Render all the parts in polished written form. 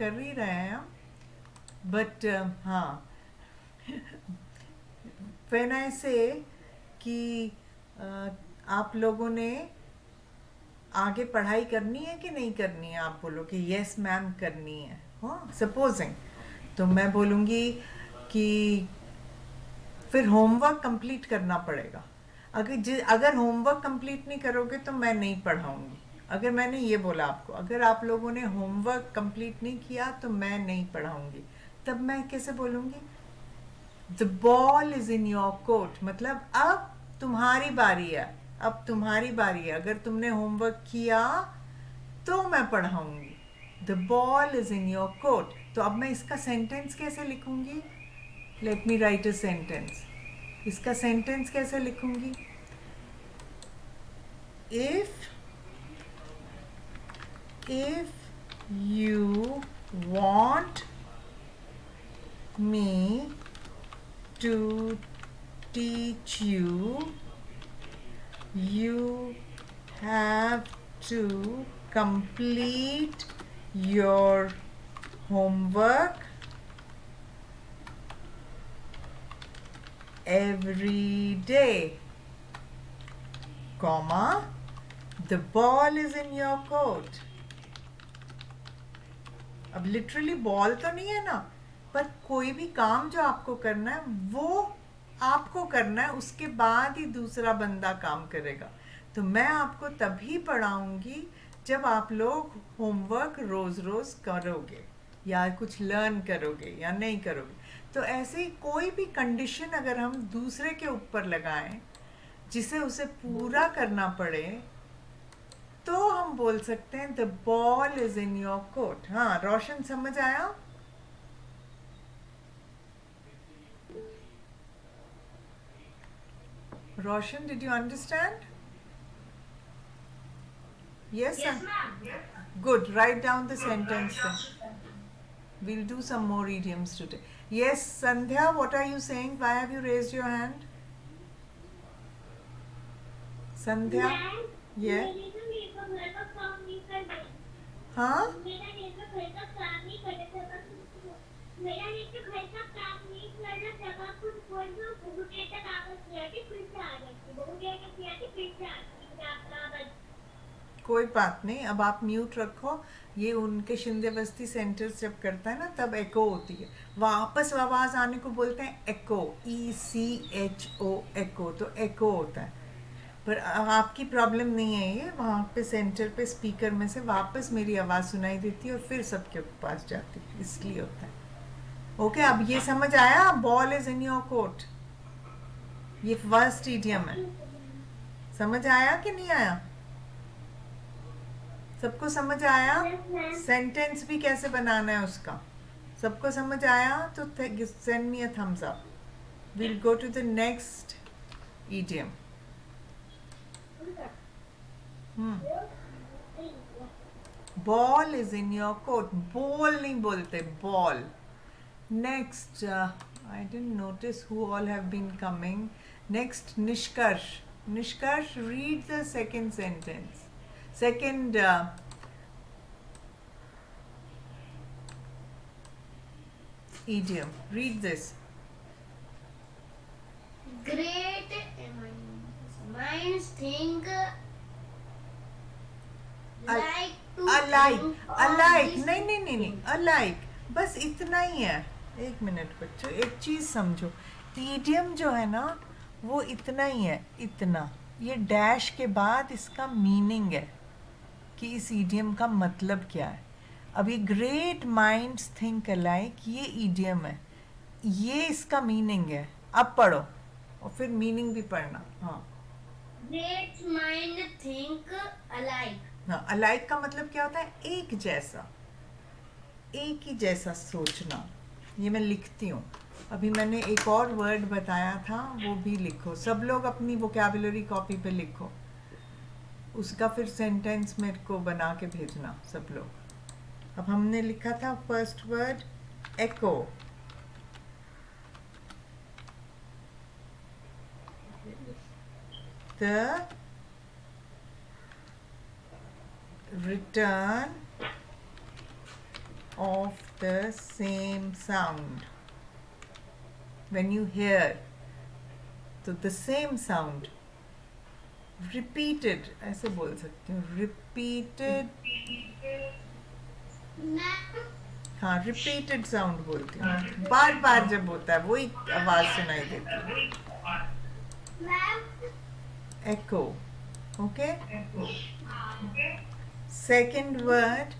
कर ही रहे हैं हम, बट हाँ, व्हेन आई से कि आप लोगों ने आगे पढ़ाई करनी है कि नहीं करनी है, आप बोलो कि यस मैम करनी है, हाँ सपोजिंग, तो मैं बोलूँगी कि फिर होमवर्क कंप्लीट करना पड़ेगा। अगर होमवर्क कंप्लीट नहीं करोगे तो मैं नहीं पढ़ाऊंगी। अगर मैंने ये बोला आपको, अगर आप लोगों ने होमवर्क कंप्लीट नहीं किया तो मैं नहीं पढ़ाऊंगी, तब मैं कैसे बोलूँगी? The ball is in your court, मतलब अब तुम्हारी बारी है, अब तुम्हारी बारी है, अगर तुमने होमवर्क किया तो मैं पढ़ाऊंगी। The ball is in your court. तो अब मैं इसका सेंटेंस कैसे लिखूंगी? Let me write a sentence. इसका सेंटेंस कैसे लिखूंगी? If if you want me to teach you, you have to complete your homework every day, comma, the ball is in your court. अब लिटरली बॉल तो नहीं है ना, पर कोई भी काम जो आपको करना है वो आपको करना है, उसके बाद ही दूसरा बंदा काम करेगा। तो मैं आपको तभी पढ़ाऊंगी जब आप लोग होमवर्क रोज रोज करोगे या कुछ लर्न करोगे या नहीं करोगे। तो ऐसे ही कोई भी कंडीशन अगर हम दूसरे के ऊपर लगाएं जिसे उसे पूरा करना पड़े, तो हम बोल सकते हैं the ball is in your court. हाँ रोशन, समझ आया? Roshan, did you understand? Yes, Yes, ma'am. good. Write down the sentence then. We'll do some more idioms today. Yes, Sandhya, what are you saying? Why have you raised your hand? Sandhya? Ma'am, Yeah? मेरी ना मेरे को घर का काम नहीं कर रही। हाँ? मेरा नेट का घर का काम नहीं कर रहा था, मेरा नेट का घर का काम नहीं कर रहा था, जब आप कुछ बोल दो बहुत देर तक आवाज नहीं आती, फिर से आ जाती, बहुत देर तक नहीं आती, फिर से आती है आपका आवाज। कोई बात नहीं, अब आप म्यूट रखो। ये उनके शिंदे बस्ती सेंटर्स जब करता है ना तब एको होती है, वापस आवाज़ आने को बोलते हैं एको, ECHO, एको, तो एको होता है। पर आपकी प्रॉब्लम नहीं है ये, वहाँ पे सेंटर पे स्पीकर में से वापस मेरी आवाज़ सुनाई देती है और फिर सबके पास जाती है, इसलिए होता है। ओके, अब ये समझ आया? Ball is in your court, ये फर्स्ट इडियम है। समझ आया कि नहीं आया? सबको समझ आया? Yes ma'am. सेंटेंस भी कैसे बनाना है उसका सबको समझ आया? तो send me a thumbs up. Will go to the next idiom. Ball is in your court, ball नहीं बोलते, ball. Next, I didn't notice who all have been coming. Next, Nishkarsh. Nishkarsh, read the second sentence, second idiom. Read this. Great minds think like to Alike, think alike, this नहीं नहीं नहीं नहीं, alike, बस इतना ही है। एक मिनट बच्चों, एक चीज समझो, idiom जो है ना वो इतना ही है, इतना। ये डैश के बाद इसका मीनिंग है कि इस idiom का मतलब क्या है। अभी ग्रेट माइंड्स थिंक अलाइक, ये idiom है, ये इसका मीनिंग है। अब पढ़ो और फिर मीनिंग भी पढ़ना। हाँ great mind think alike. हाँ, अलाइक का मतलब क्या होता है? एक जैसा, एक ही जैसा सोचना। ये मैं लिखती हूँ। अभी मैंने एक और वर्ड बताया था, वो भी लिखो। सब लोग अपनी वोकैबुलरी कॉपी पे लिखो, उसका फिर सेंटेंस मेरे को बना के भेजना सब लोग। अब हमने लिखा था first word echo, the return of the same sound. When you hear, तो the same sound, repeated, ऐसे बोल सकती हूँ, repeated, मैम हाँ repeated sound बोलती हूँ, बार बार जब होता है वही आवाज सुनाई देती है, ma'am echo. Okay. Second word,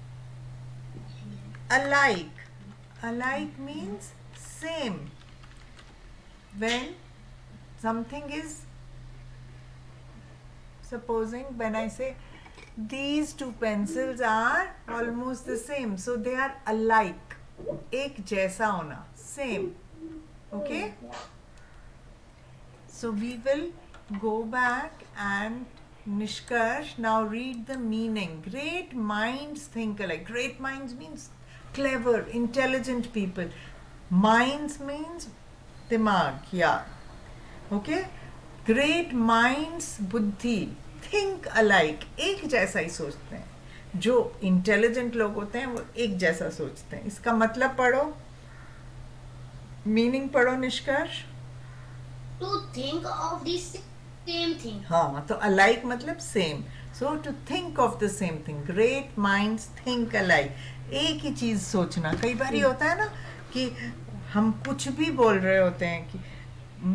alike. Alike means same. When something is, supposing when I say these two pencils are almost the same, so they are alike. एक जैसा होना, same. Okay. So we will go back and Nishkarsh now read the meaning. Great minds think alike. Great minds means clever, intelligent people. Minds means dimag, yeah. Okay? Great minds, बुद्धि, think alike. एक जैसा ही सोचते हैं. जो intelligent लोग होते हैं वो एक जैसा सोचते हैं. इसका मतलब पढ़ो, मीनिंग पढ़ो निष्कर्ष. to think of the same thing. हाँ, तो alike मतलब same. So to think of the same thing. Great minds think alike. एक ही चीज सोचना. कई बार ये होता है ना कि हम कुछ भी बोल रहे होते हैं कि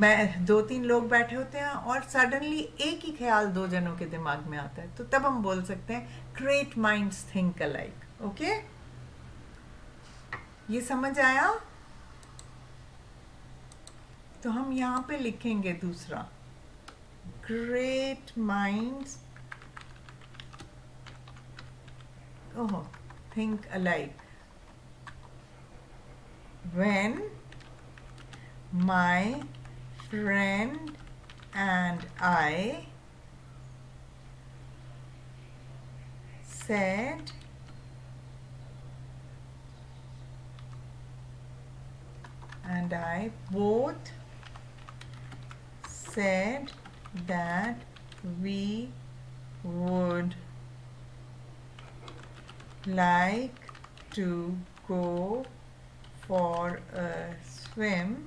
मैं 2-3 लोग बैठे होते हैं और सडनली एक ही ख्याल 2 जनों के दिमाग में आता है, तो तब हम बोल सकते हैं great minds think alike. Okay, ये समझ आया? तो हम यहाँ पे लिखेंगे दूसरा, great minds oh think alike when my friend and I said and I both said that we would like to go for a swim.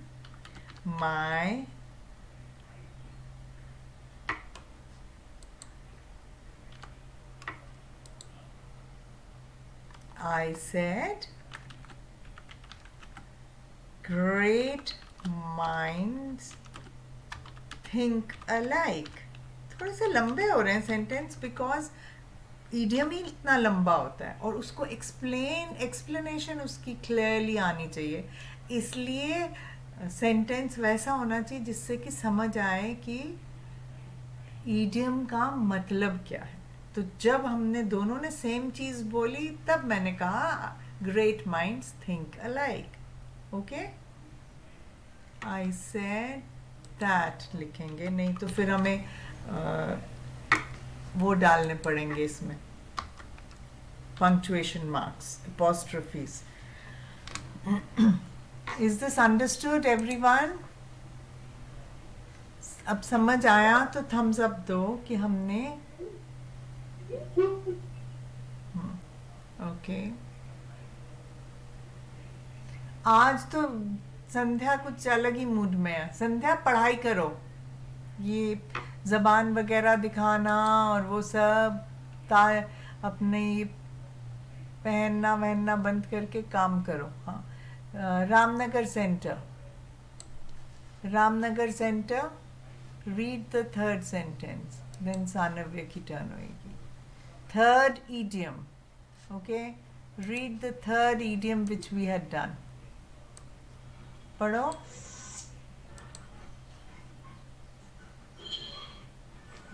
I said, great minds think alike. थोड़े से लंबे हो रहे हैं सेंटेंस बिकॉज ईडियम ही इतना लंबा होता है और उसको एक्सप्लेनेशन उसकी क्लियरली आनी चाहिए, इसलिए सेंटेंस वैसा होना चाहिए जिससे कि समझ आए कि ईडियम का मतलब क्या है. तो जब हमने दोनों ने सेम चीज़ बोली तब मैंने कहा great minds think alike. Okay, I said that लिखेंगे, नहीं तो फिर हमें वो डालने पड़ेंगे इसमें punctuation marks, apostrophes. Is this understood everyone? अब समझ आया तो थम्स अप दो कि हमने. ओके, आज तो संध्या कुछ अलग ही मूड में है. संध्या पढ़ाई करो, ये जबान वगैरह दिखाना और वो सब अपने ये पहनना वहनना बंद करके काम करो. हाँ, Ramnagar center read the third sentence, then Sanvya की टर्न होगी. Third idiom, okay, read the third idiom which we had done. पढ़ो,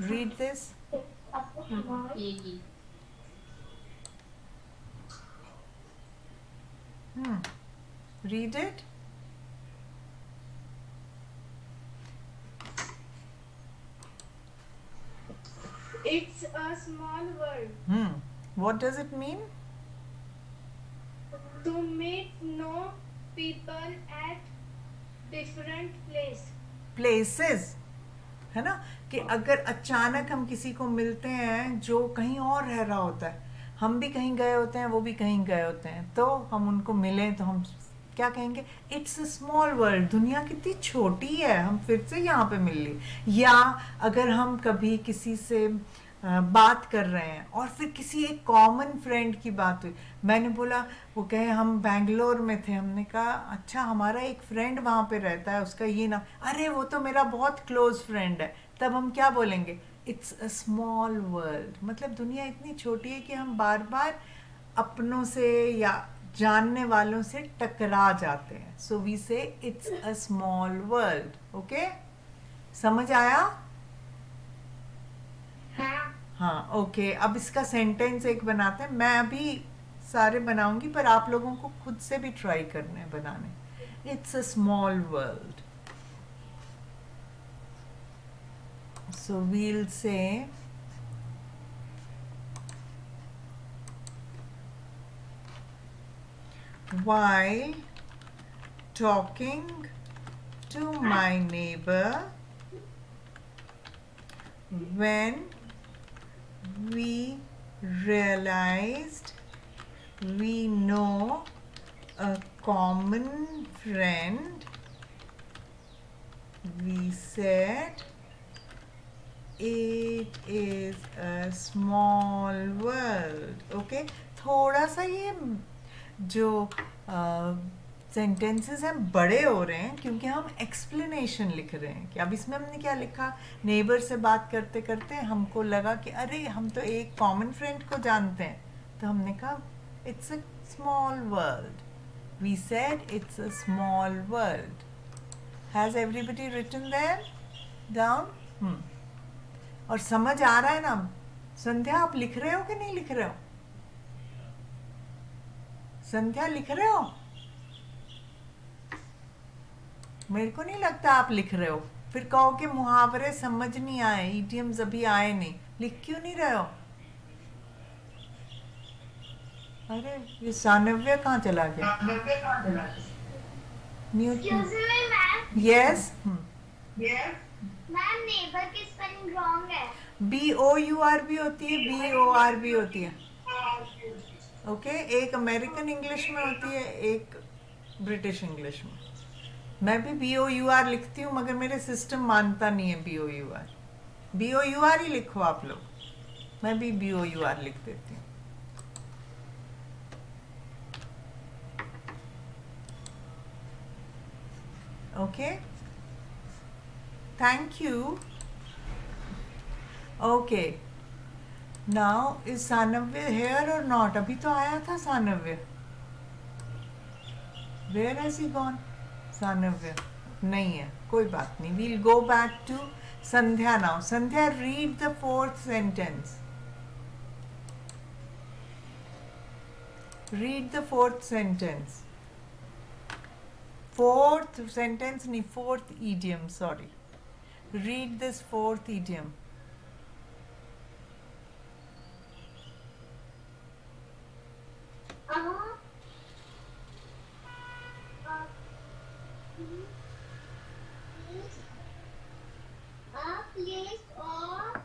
read this. Read it. It's a small word. What does it mean? To meet new people at different places, है ना, कि अगर अचानक हम किसी को मिलते हैं जो कहीं और रह रहा होता है, हम भी कहीं गए होते हैं, वो भी कहीं गए होते हैं, तो हम उनको मिलें तो हम क्या कहेंगे, इट्स अ स्मॉल वर्ल्ड, दुनिया कितनी छोटी है, हम फिर से यहाँ पे मिल ली। या अगर हम कभी किसी से बात कर रहे हैं और फिर किसी एक कॉमन फ्रेंड की बात हुई, मैंने बोला, वो कहे हम बैंगलोर में थे, हमने कहा अच्छा हमारा एक फ्रेंड वहाँ पे रहता है, उसका ये नाम, अरे वो तो मेरा बहुत क्लोज फ्रेंड है, तब हम क्या बोलेंगे, इट्स अ स्मॉल वर्ल्ड। मतलब दुनिया इतनी छोटी है कि हम बार बार अपनों से या जानने वालों से टकरा जाते हैं। सो वी से it's a small world. Okay, समझ आया? हाँ। हाँ ओके, अब इसका सेंटेंस एक बनाते हैं, मैं अभी सारे बनाऊंगी पर आप लोगों को खुद से भी ट्राई करने हैं बनाने। It's a small world, so we'll say while talking to my neighbor, when we realized we know a common friend, we said it is a small world. Okay, थोड़ा सा ये जो सेंटेंसेस हैं बड़े हो रहे हैं क्योंकि हम एक्सप्लेनेशन लिख रहे हैं। कि अब इसमें हमने क्या लिखा, नेबर से बात करते करते हमको लगा कि अरे हम तो एक कॉमन फ्रेंड को जानते हैं, तो हमने कहा it's a small world, we said it's a small world. Has everybody written there down? और समझ आ रहा है ना? संध्या आप लिख रहे हो कि नहीं लिख रहे हो? संध्या लिख रहे हो? मेरे को नहीं लगता आप लिख रहे हो, फिर कहो कि मुहावरे समझ नहीं आए, ईडियम्स अभी आए नहीं, लिख क्यों नहीं रहे हो? अरे ये सानव्य कहाँ चला गया? Mute. Excuse me, ma'am. Yes, ma'am neighbour की स्पेलिंग रॉन्ग है। BOUR भी होती है, BOR भी होती है। ओके, एक अमेरिकन इंग्लिश में होती है, एक ब्रिटिश इंग्लिश में। मैं भी BOUR लिखती हूँ मगर मेरे सिस्टम मानता नहीं है BOUR। BOUR ही लिखो आप लोग, मैं भी BOUR लिख देती हूँ। Okay, thank you. Okay, now is Sanvya here or not? अभी तो आया था Sanvya, where has he gone? Sanvya नहीं है, कोई बात नहीं, we'll go back to Sandhya now. Sandhya, read the fourth sentence, read the fourth sentence. Fourth sentence नहीं, fourth idiom, sorry. Read this fourth idiom. A place of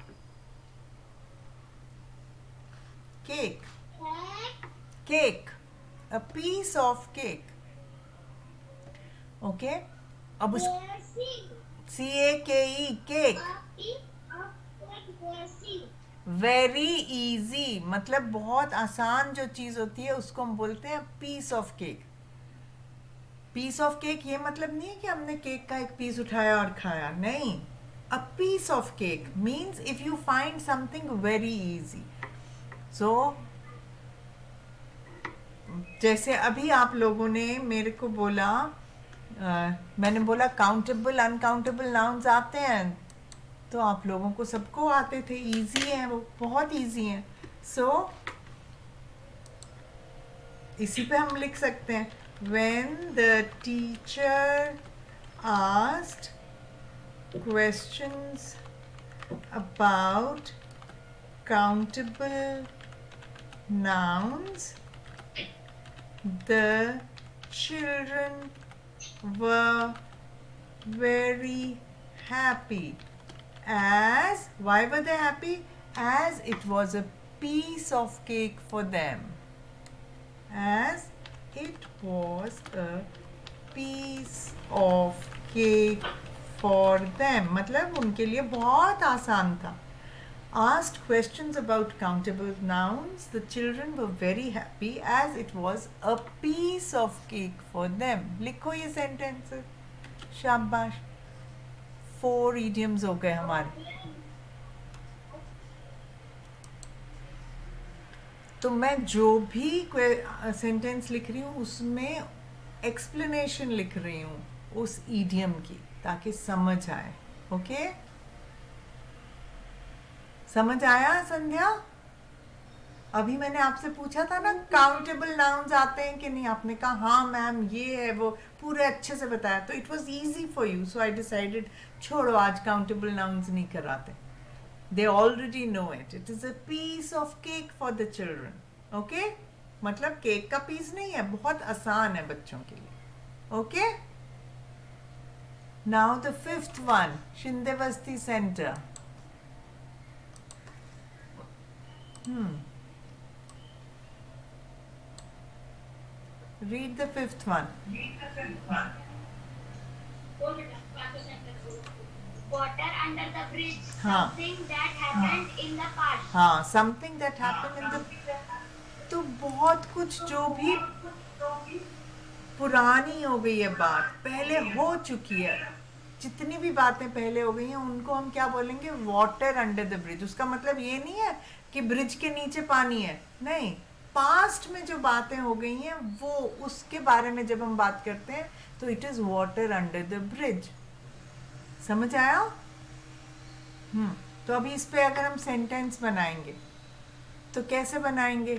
Cake. cake. Cake. A piece of cake. Okay. अब उस CAKE, cake. A piece of cake. Very easy, मतलब बहुत आसान जो चीज होती है उसको हम बोलते हैं piece of cake. Piece of cake ये मतलब नहीं है कि हमने केक का एक पीस उठाया और खाया, नहीं। A piece of cake means if you find something very easy. So जैसे अभी आप लोगों ने मेरे को बोला, मैंने बोला काउंटेबल अनकाउंटेबल नाउन्स आते हैं, तो आप लोगों को सबको आते थे, इजी हैं वो, बहुत इजी हैं। सो इसी पे हम लिख सकते हैं, when the teacher asked questions about countable nouns, the children were very happy. As, why were they happy? As it was a piece of cake for them. As it was a piece of cake for them. मतलब उनके लिए बहुत आसान था. Asked questions about countable nouns, the children were very happy as it was a piece of cake for them. लिखो ये sentences. शाबाश. 4 idioms हो गए हमारे. तो मैं जो भी सेंटेंस लिख रही हूँ उसमें एक्सप्लेनेशन लिख रही हूँ उस ईडियम की, ताकि समझ आए. ओके, समझ आया संध्या? अभी मैंने आपसे पूछा था ना काउंटेबल नाउन्स आते हैं कि नहीं, आपने कहा हाँ मैम ये है, वो पूरे अच्छे से बताया. तो it was easy for you, so I decided छोड़ो आज काउंटेबल नाउन्स नहीं कराते. They already know it. It is a piece of cake for the children. Okay? मतलब केक का पीस नहीं है, बहुत आसान है बच्चों के लिए. Okay? Now the 5th one, Shindevasti Center. Read the 5th one. Water under the bridge. हाँ. Something that happened in the past. हाँ, something that happened in the. तो बहुत कुछ जो भी पुरानी हो गई है बात, पहले हो चुकी है, जितनी भी बातें पहले हो गई हैं उनको हम क्या बोलेंगे? Water under the bridge. उसका मतलब ये नहीं है कि ब्रिज के नीचे पानी है, नहीं. पास्ट में जो बातें हो गई हैं वो, उसके बारे में जब हम बात करते हैं तो it is water under the bridge. समझ आया? तो अभी इस पे अगर हम सेंटेंस बनाएंगे तो कैसे बनाएंगे?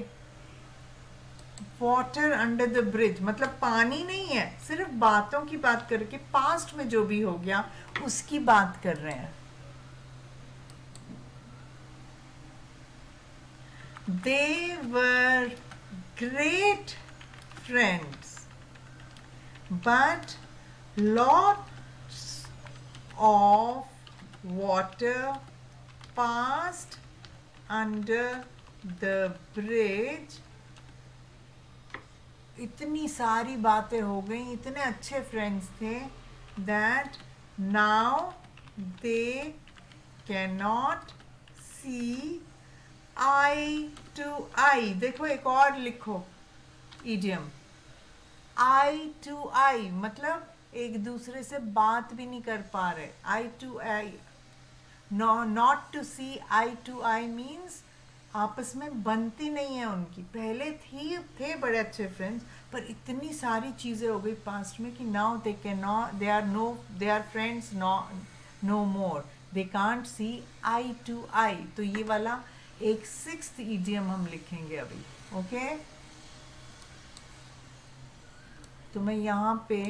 वाटर अंडर द ब्रिज मतलब पानी नहीं है, सिर्फ बातों की बात करके पास्ट में जो भी हो गया उसकी बात कर रहे हैं. They were great friends, but lots of water passed under the bridge. इतनी सारी बातें हो गई, इतने अच्छे फ्रेंड्स थे, that now they cannot see eye to eye. देखो एक और लिखो idiom. eye to eye मतलब एक दूसरे से बात भी नहीं कर पा रहे. eye to eye. No, not to see eye to eye means आपस में बनती नहीं है उनकी. पहले थे बड़े अच्छे फ्रेंड्स, पर इतनी सारी चीज़ें हो गई पास्ट में कि now they are friends no more. They can't see eye to eye. तो ये वाला एक 6th idiom हम लिखेंगे अभी. ओके, तो मैं यहाँ पे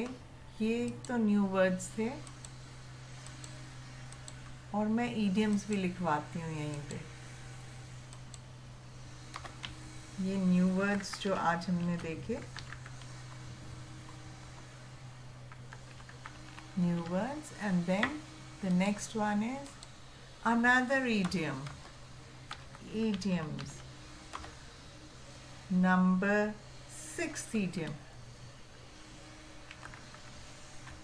ये तो न्यू वर्ड्स थे और मैं idioms भी लिखवाती हूँ यहीं पे. ये न्यू वर्ड्स जो आज हमने देखे, new words, and then the next one is another idiom. Idioms. Number 6th idiom.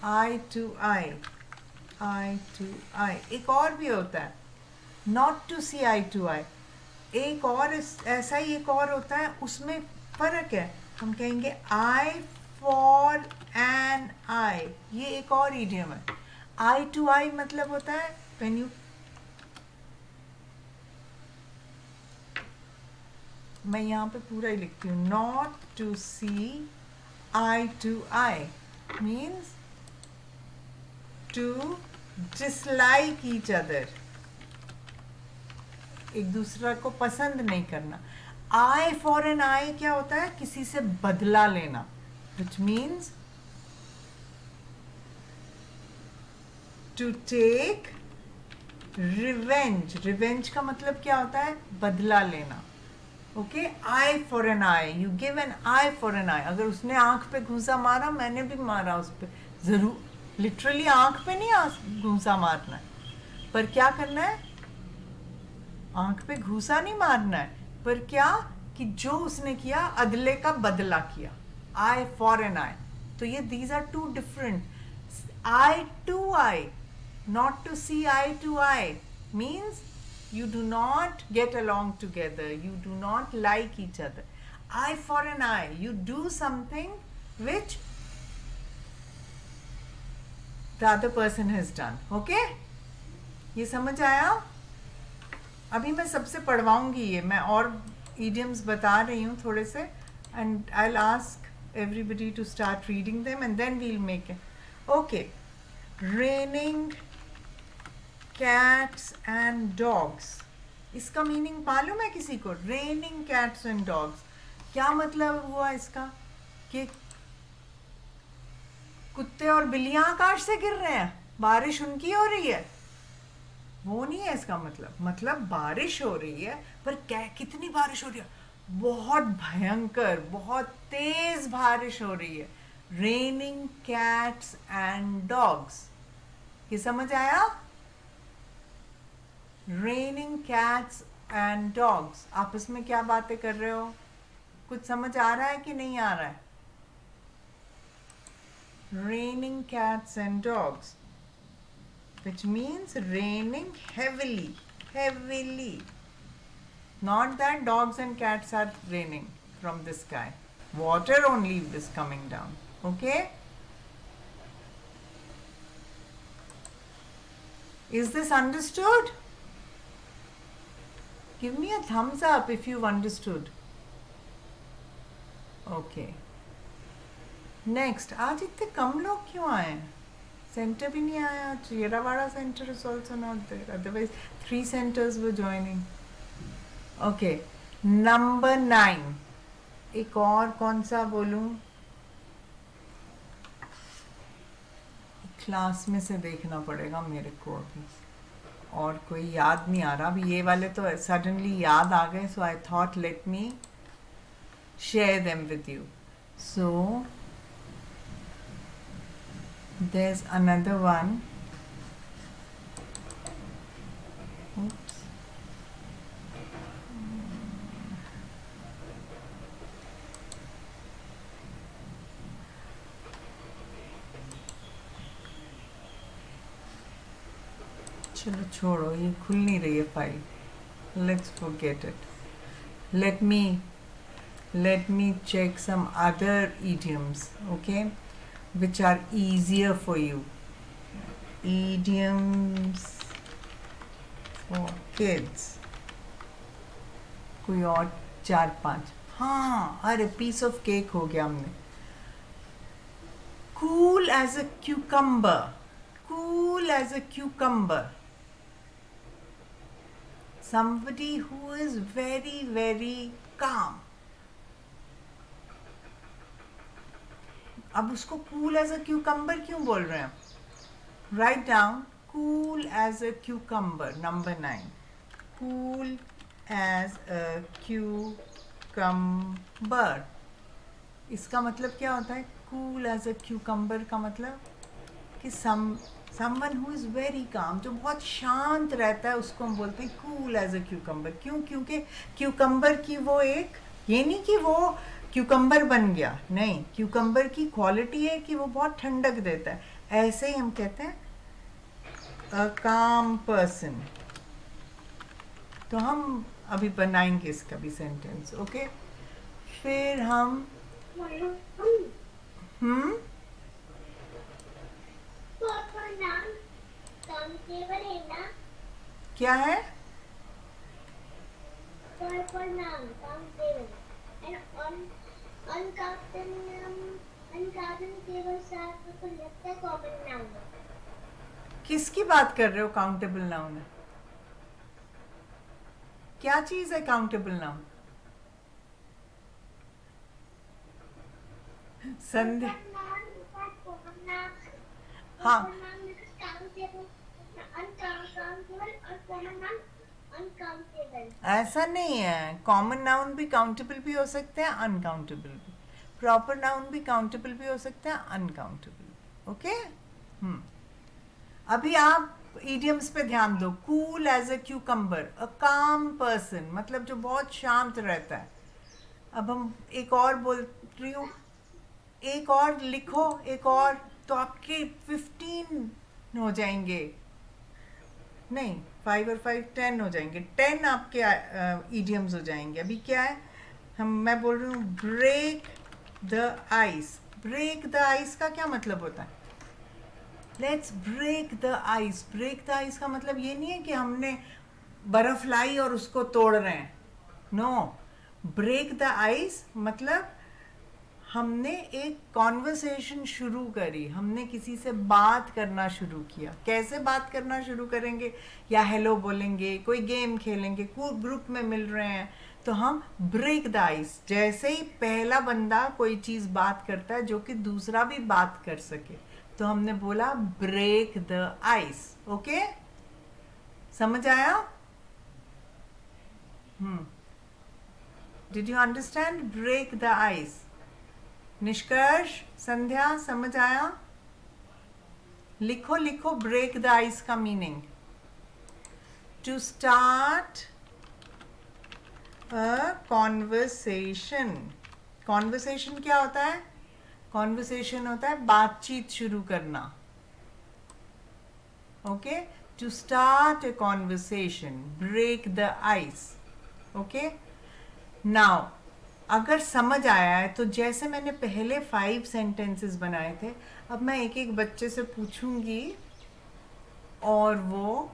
Eye to eye. Eye to eye. एक और भी होता है, not to see eye to eye. एक और ऐसा ही एक और होता है, उसमें फर्क है. हम कहेंगे eye for an eye. ये एक और idiom है. eye to eye मतलब होता है when you, मैं यहाँ पे पूरा ही लिखती हूँ, not to see eye to eye means to dislike each other. एक दूसरा को पसंद नहीं करना. आई फॉर एन आई क्या होता है? किसी से बदला लेना, which means to take revenge. revenge का मतलब क्या होता है? बदला लेना. Okay, eye for an eye, you give an eye for an eye. अगर उसने आंख पे घूंसा मारा, मैंने भी मारा उस पर. जरूर लिटरली आंख पे नहीं घूंसा मारना है, पर क्या करना है? आंख पे घूसा नहीं मारना है, पर क्या कि जो उसने किया अदले का बदला किया, आई फॉर एन आई। तो ये these are two different, eye to eye, not to see eye to eye means you do not get along together, you do not like each other. Eye for an eye, you do something which the other person has done. Okay, ये समझ आया? अभी मैं सबसे पढ़वाऊंगी ये, मैं और idioms बता रही हूँ थोड़े से, and I'll ask everybody to start reading them and then we'll make it. Okay, raining cats and dogs, इसका मीनिंग मालूम है किसी को? रेनिंग कैट्स एंड डॉग्स, क्या मतलब हुआ इसका? कि कुत्ते और बिल्लियां आकाश से गिर रहे हैं, बारिश उनकी हो रही है, वो नहीं है इसका मतलब। मतलब बारिश हो रही है, पर क्या, कितनी बारिश हो रही है? बहुत भयंकर, बहुत तेज बारिश हो रही है। रेनिंग कैट्स एंड डॉग्स, ये समझ आया? रेनिंग कैट्स एंड डॉग्स, आपस में क्या बातें कर रहे हो? कुछ समझ आ रहा है कि नहीं आ रहा है? Raining cats and dogs, which means raining heavily, heavily. Not that dogs and cats are raining from the sky. Water only is coming down. Okay? Is this understood? Give me a thumbs up if you've understood. Okay. Next, आज इतने कम लोग क्यों आए हैं? Center भी नहीं आया। Yerawada center is also not there. Otherwise, 3 centers were joining. Okay. Number 9. एक और कौन सा बोलूं? क्लास में से देखना पड़ेगा मेरे को अभी, और कोई याद नहीं आ रहा अभी। ये वाले तो सडनली याद आ गए, so I thought let me share them with you. So there's another one. Oops. चलो छोड़ो, ये खुल नहीं रही है file, let's forget it. Let me check some other idioms, okay, which are easier for you. Idioms for kids, कोई और 4-5। हाँ, अरे piece of cake हो गया हमने। Cool as a cucumber, cool as a cucumber, somebody who is very very calm. अब उसको cool as a cucumber क्यों बोल रहे हैं? Write down cool as a cucumber. Number 9. Cool as a cucumber. इसका मतलब क्या होता है? Cool as a cucumber का मतलब कि someone who is very calm, जो बहुत शांत रहता है, उसको हम बोलते हैं cool as a cucumber. क्यों? क्योंकि cucumber की वो एक, ये नहीं कि वो क्यूकम्बर बन गया, नहीं, क्यूकम्बर की क्वालिटी है कि वो बहुत ठंडक देता है। ऐसे ही हम कहते हैं अ काम पर्सन। तो हम अभी बनाएंगे इसका भी सेंटेंस, ओके? फिर हम क्या है? किसकी बात कर रहे हो? काउंटेबल नाउन है? क्या चीज है काउंटेबल नाउन? संध्या, हाँ, ऐसा नहीं है। कॉमन नाउन भी काउंटेबल भी हो सकते हैं, अनकाउंटेबल भी। प्रॉपर नाउन भी काउंटेबल भी हो सकते हैं, अनकाउंटेबल। ओके? अभी आप इडियम्स पे ध्यान दो. Cool as a cucumber, a calm person, मतलब जो बहुत शांत रहता है. अब हम एक और बोल रही हूँ, एक और लिखो, एक और, तो आपके 15 हो जाएंगे. नहीं, 5 और 5 10 हो जाएंगे. 10 आपके इडियम्स हो जाएंगे. अभी क्या है, मैं बोल रही हूँ break the ice. Break the ice का क्या मतलब होता है? Let's break the ice. Break the ice का मतलब ये नहीं है कि हमने बर्फ लाई और उसको तोड़ रहे हैं. नो, ब्रेक द आइस मतलब हमने एक कॉन्वर्सेशन शुरू करी, हमने किसी से बात करना शुरू किया. कैसे बात करना शुरू करेंगे? या हेलो बोलेंगे, कोई गेम खेलेंगे, ग्रुप में मिल रहे हैं, तो हम ब्रेक द आइस. जैसे ही पहला बंदा कोई चीज़ बात करता है जो कि दूसरा भी बात कर सके, तो हमने बोला ब्रेक द आइस. ओके, समझ आया? Did you understand? Break the ice. Nishkarsh, Sandhya, समझ आया? लिखो लिखो ब्रेक द आइस का meaning. To start a conversation. Conversation क्या होता है? कॉन्वर्सेशन होता है बातचीत शुरू करना. Okay, to start a conversation, break the ice. Okay, now अगर समझ आया है तो जैसे मैंने पहले 5 सेंटेंसेस बनाए थे, अब मैं एक एक बच्चे से पूछूंगी और वो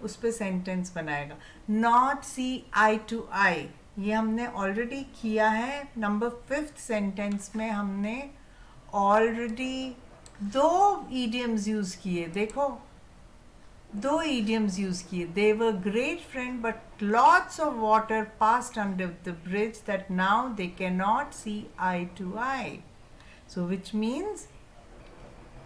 उस पर सेंटेंस बनाएगा. नॉट सी आई टू आई, ये हमने ऑलरेडी किया है. नंबर 5th सेंटेंस में हमने ऑलरेडी 2 ईडियम्स यूज़ किए. देखो, 2 idioms यूज किए. They were great friends, but lots of water passed under the bridge that now they cannot see eye to eye. So which means,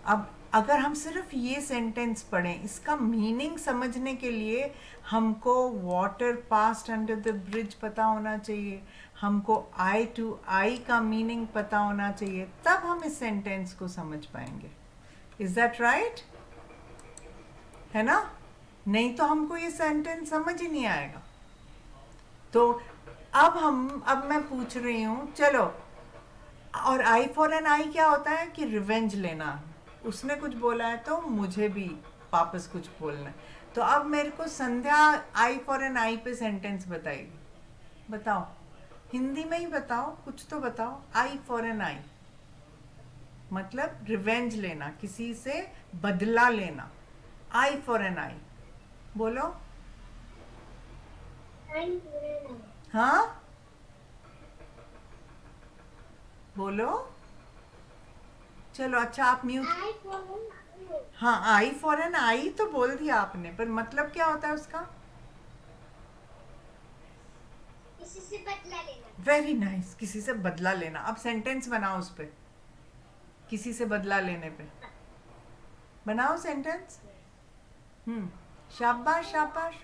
अब अगर हम सिर्फ ये सेंटेंस पढ़ें, इसका मीनिंग समझने के लिए हमको water past under the bridge पता होना चाहिए, हमको आई टू आई का मीनिंग पता होना चाहिए, तब हम इस सेंटेंस को समझ पाएंगे. Is that right? है ना? नहीं तो हमको ये सेंटेंस समझ ही नहीं आएगा. तो अब मैं पूछ रही हूँ, चलो, और आई फॉर एन आई क्या होता है? कि रिवेंज लेना. उसने कुछ बोला है तो मुझे भी वापस कुछ बोलना है. तो अब मेरे को संध्या आई फॉर एन आई पे सेंटेंस बताएगी. बताओ, हिंदी में ही बताओ, कुछ तो बताओ. आई फॉर एन आई मतलब रिवेंज लेना, किसी से बदला लेना. आई फॉर एन आई बोलो. हाँ, बोलो. चलो, अच्छा आप म्यूट. हाँ, आई फॉर एन आई तो बोल दिया आपने, पर मतलब क्या होता है उसका? किसी से बदला लेना. वेरी नाइस, किसी से बदला लेना. अब सेंटेंस बनाओ उस पे, किसी से बदला लेने पे बनाओ सेंटेंस. शाबाश शाबाश,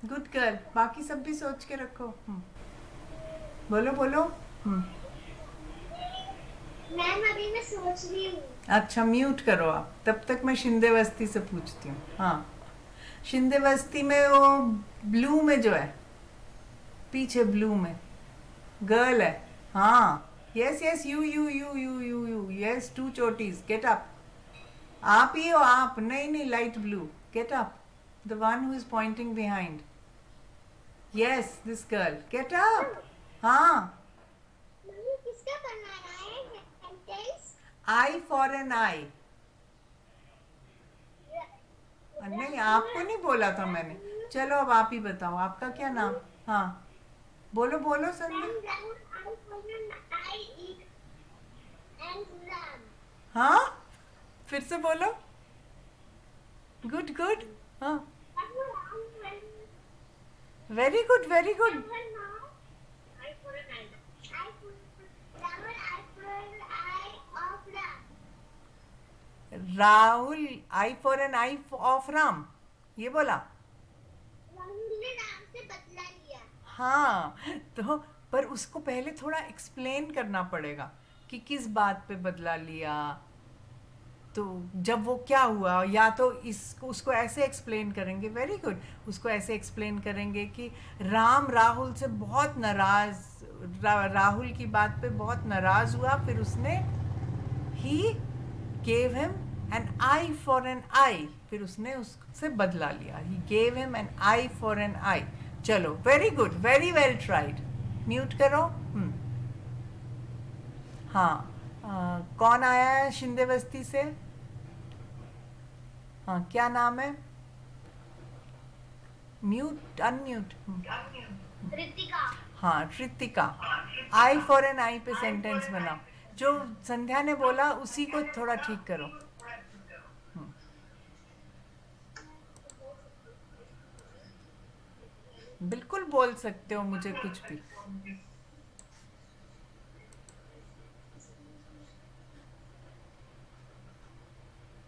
गुड गर्ल. बाकी सब भी सोच के रखो. बोलो बोलो. मैम अभी मैं सोच रही हूँ. अच्छा, म्यूट करो आप, तब तक मैं शिंदेवस्ती से पूछती हूँ. हाँ, शिंदेवस्ती में वो ब्लू में जो है, पीछे ब्लू में गर्ल है. हाँ, yes yes, you you you you you you yes, 2 चोटीज, गेट अप. आप ही हो आप? नहीं नहीं, light blue, get up. The one who is pointing behind. Yes, this girl, get up. हाँ, किसका बनाना है सेंटेंस? Eye for an eye. नहीं, आपको नहीं बोला था मैंने. चलो, अब आप ही बताओ, आपका क्या नाम? हाँ, बोलो बोलो संध्या. हाँ, फिर से बोलो. Good good. हाँ, very good very good. Rahul, eye for an eye of Ram, ये बोला. राहुल ने नाम से बदला लिया. हाँ, तो पर उसको पहले थोड़ा एक्सप्लेन करना पड़ेगा कि किस बात पे बदला लिया. तो जब वो क्या हुआ, या तो इसको उसको ऐसे एक्सप्लेन करेंगे, वेरी गुड, उसको ऐसे एक्सप्लेन करेंगे कि राम राहुल से बहुत राहुल की बात पे बहुत नाराज हुआ, फिर उसने he gave him an eye for an eye, फिर उसने उससे बदला लिया, he gave him an eye for an eye. चलो, very good, very well tried. Mute करो। हाँ, कौन आया है शिंदे बस्ती से? हाँ, क्या नाम है? Mute, unmute. रितिका। हाँ, Ritika. Eye for an eye पे सेंटेंस बनाओ। जो संध्या ने बोला उसी को थोड़ा ठीक करो। बिल्कुल बोल सकते हो मुझे कुछ भी।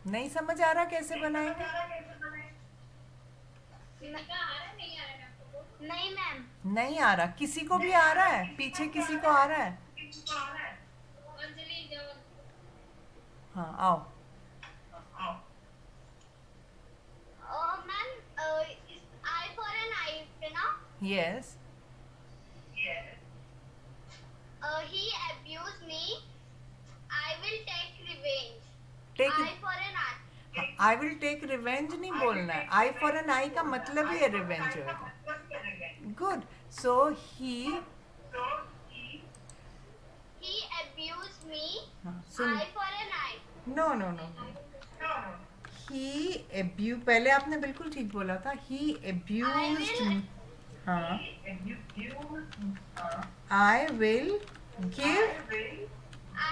नहीं समझ आ रहा कैसे बनाएंगे? नहीं मैम। नहीं आ रहा? किसी को भी आ रहा है? पीछे किसी को आ रहा है? हाँ, आओ। Ma'am, eye for an eye पे ना, yes. he abused me, I will take revenge. Take I for an eye. I will take revenge नहीं बोलना है। आई फॉर एन आई का मतलब ही है रिवेंज होगा। Good. So He abused me, सुन, I for an eye. No no no, ही पहले आपने बिल्कुल ठीक बोला था, ही एब्यूज्ड। हाँ, I will give. I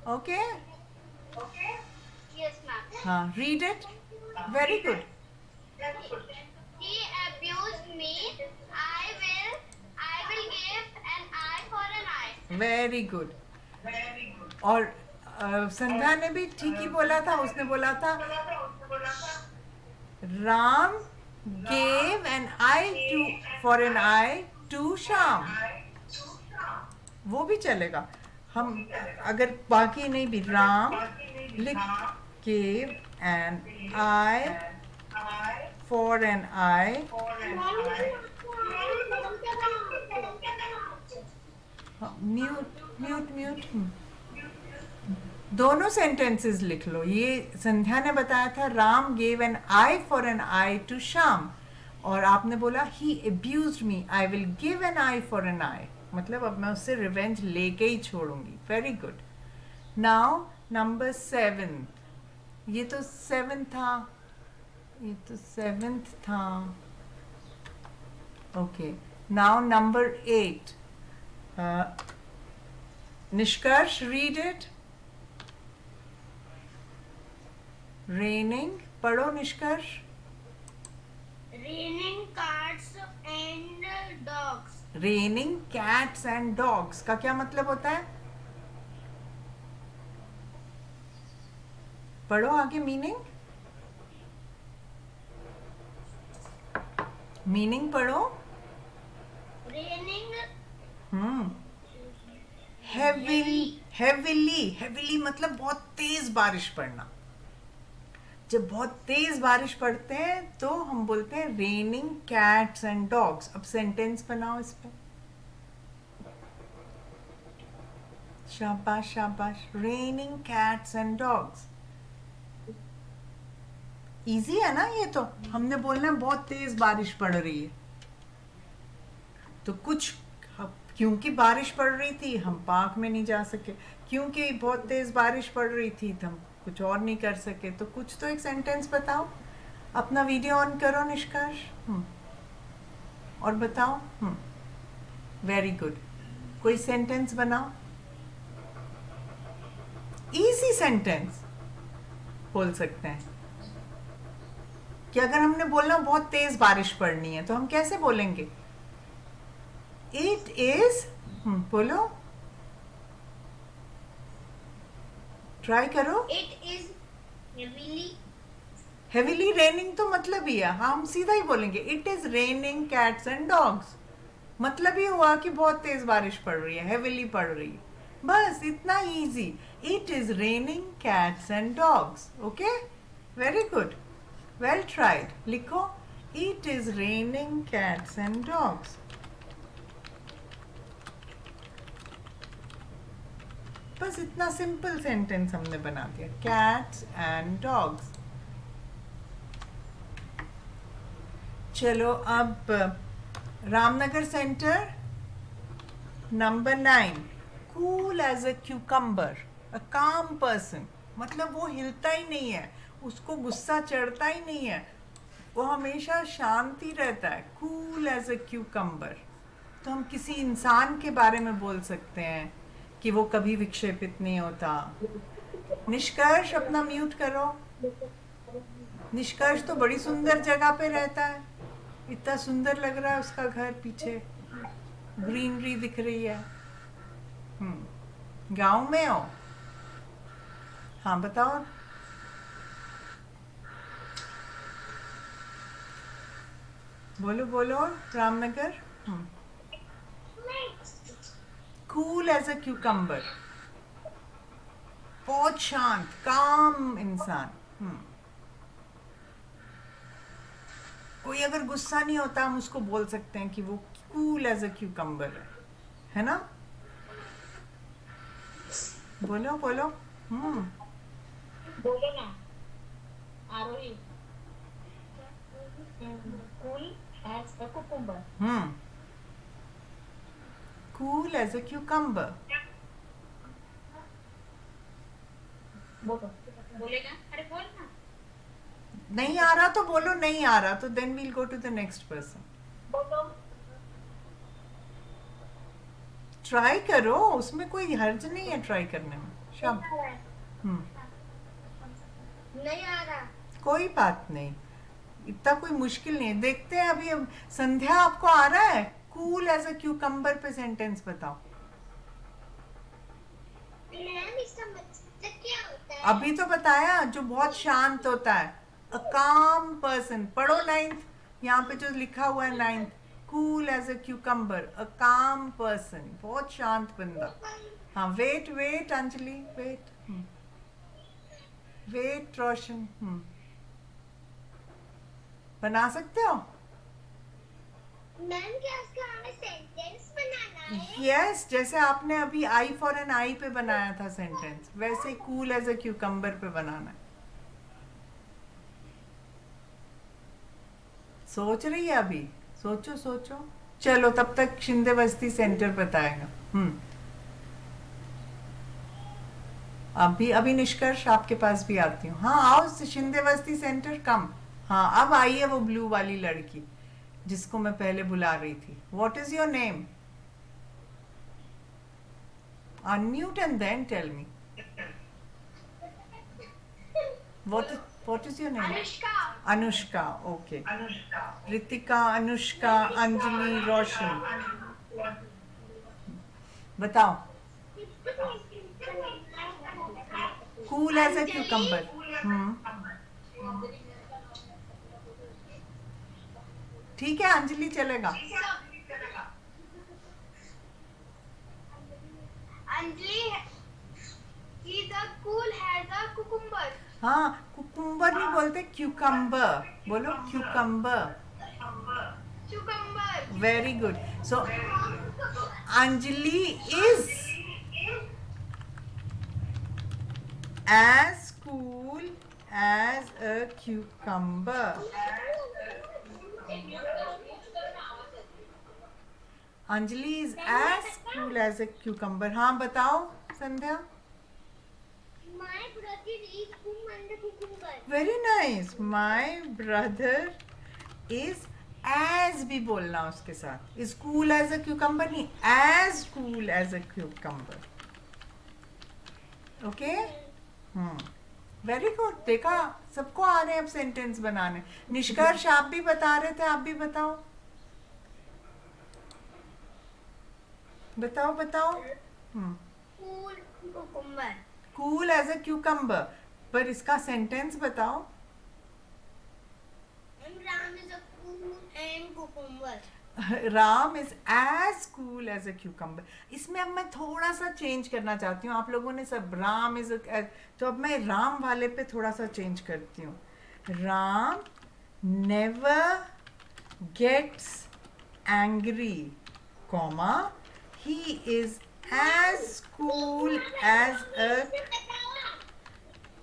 okay. yes ma'am. हाँ, read it. Very good. He abused me, I will give an eye for an eye. Very good. और संध्या ने भी ठीक ही बोला था, उसने बोला था Ram gave an eye to for an eye to Shyam. वो भी चलेगा। हम अगर बाकी नहीं भी, राम लिख gave an eye for an eye. Mute mute mute. दोनों सेंटेंसेस लिख लो। ये संध्या ने बताया था Ram gave an eye for an eye to Shyam, और आपने बोला he abused me, I will give an eye for an eye, मतलब अब मैं उससे रिवेंज लेके ही छोड़ूंगी। Very good. Now number 7। ये तो 7 था, ये तो 7th था। Okay, now number 8। निष्कर्ष, रीड इट। रेनिंग, पढ़ो निष्कर्ष। Raining cats and dogs. Raining cats and dogs का क्या मतलब होता है? पढ़ो आगे मीनिंग। मीनिंग पढ़ो। Raining हेविली मतलब बहुत तेज बारिश पड़ना। जब बहुत तेज बारिश पड़ते हैं तो हम बोलते हैं रेनिंग कैट्स एंड डॉग्स। अब सेंटेंस बनाओ इस पे। शाबाश शाबाश। Raining cats and dogs. Easy है ना ये? तो हमने बोलना है बहुत तेज बारिश पड़ रही है, तो कुछ, क्योंकि बारिश पड़ रही थी हम पार्क में नहीं जा सके, क्योंकि बहुत तेज बारिश पड़ रही थी तो हम कुछ और नहीं कर सके, तो कुछ तो एक सेंटेंस बताओ। अपना वीडियो ऑन करो निष्कर्ष, और बताओ। Very good. कोई सेंटेंस बनाओ, इजी सेंटेंस बोल सकते हैं कि अगर हमने बोलना बहुत तेज बारिश पड़नी है तो हम कैसे बोलेंगे? इट इज, बोलो, ट्राई करो। it is heavily. Heavily raining तो मतलब ही है, हम सीधा ही बोलेंगे it is raining cats and dogs. मतलब ही हुआ कि बहुत तेज बारिश पड़ रही है, हेविली पड़ रही है। बस इतना easy. It is raining cats and dogs. Okay, very good, well tried. लिखो, it is raining cats and dogs. बस इतना सिंपल सेंटेंस हमने बना दिया, कैट्स एंड डॉग्स. चलो अब Ramnagar centre number 9. Cool as a cucumber, a calm person. मतलब वो हिलता ही नहीं है, उसको गुस्सा चढ़ता ही नहीं है, वो हमेशा शांति रहता है. Cool as a cucumber. तो हम किसी इंसान के बारे में बोल सकते हैं कि वो कभी विक्षेपित नहीं होता. निष्कर्ष अपना म्यूट करो. निष्कर्ष तो बड़ी सुंदर जगह पे रहता है, इतना सुंदर लग रहा है उसका घर, पीछे ग्रीनरी दिख रही है. गांव में हो? हाँ बताओ. बोलो बोलो Ramnagar. Cool as a cucumber, बहुत शांत काम इंसान. कोई अगर गुस्सा नहीं होता हम उसको बोल सकते हैं कि वो कूल एज अ क्यूकम्बर है ना. बोलो बोलो. बोलो ना Arohi. Cool as a cucumber. Cool as a cucumber. बोलो. बोलेगा. अरे बोल ना. नहीं आ रहा तो बोलो, नहीं आ रहा तो then we'll go to the next person. बोलो. ट्राई करो, उसमें कोई हर्ज नहीं है ट्राई करने में. शाम. नहीं आ रहा. कोई बात नहीं, इतना कोई मुश्किल नहीं है. देखते हैं अभी. अब संध्या आपको आ रहा है? कूल एज अ क्यूकम्बर पे सेंटेंस बताओ. मैम इसका मतलब क्या होता है? अभी तो बताया, जो बहुत शांत होता है. अ काम पर्सन. पढ़ो 9th, यहाँ पे जो लिखा हुआ है 9th. Cool as a cucumber, a calm person, बहुत शांत बंदा. हाँ, wait wait Anjali, wait. Wait Roshan. बना सकते हो? मैम क्या उसका हमें सेंटेंस बनाना है? यस, जैसे आपने अभी आई फॉर एन आई पे बनाया था सेंटेंस, वैसे कूल एज अ क्यूकम्बर पे बनाना है. सोच रही है अभी? सोचो सोचो. चलो तब तक शिंदे बस्ती सेंटर बताएगा. अभी अभी निष्कर्ष आपके पास भी आती हूँ. हाँ आओ शिंदे बस्ती सेंटर, कम. हाँ अब आई है वो ब्लू वाली लड़की जिसको मैं पहले बुला रही थी. What is your name? Unmute and then tell me. What is your name? Anushka. Anushka. Okay. Ritika, Anushka, Anjali, Roshan. बताओ. Cool as a cucumber. ठीक है अंजलि, चलेगा. Anjali he the cool has a cucumber. हाँ, कुकुम्बर नहीं बोलते, क्यूकम्बर. बोलो cucumber. Cucumber. Very good. So Anjali is as cool as a cucumber. Anjali is as cool as a cucumber. हाँ बताओ Sandhya. My brother is cool and a cucumber. Very nice. My brother is as भी बोलना उसके साथ. Is cool as a cucumber नहीं, as cool as a cucumber. Okay. Very good. देखा, सबको आ रहे हैं अब सेंटेंस बनाने. निष्कर्ष आप भी बता रहे थे, आप भी बताओ. बताओ बताओ. Cool cucumber. Cool as a cucumber, पर इसका सेंटेंस बताओ. And Ram is a cool and cucumber. Ram is as cool as a cucumber. इसमें अब मैं थोड़ा सा चेंज करना चाहती हूँ। आप लोगों ने सब राम इज, तो अब मैं राम वाले पे थोड़ा सा चेंज करती हूँ। Ram never gets angry, comma, he is as cool as a,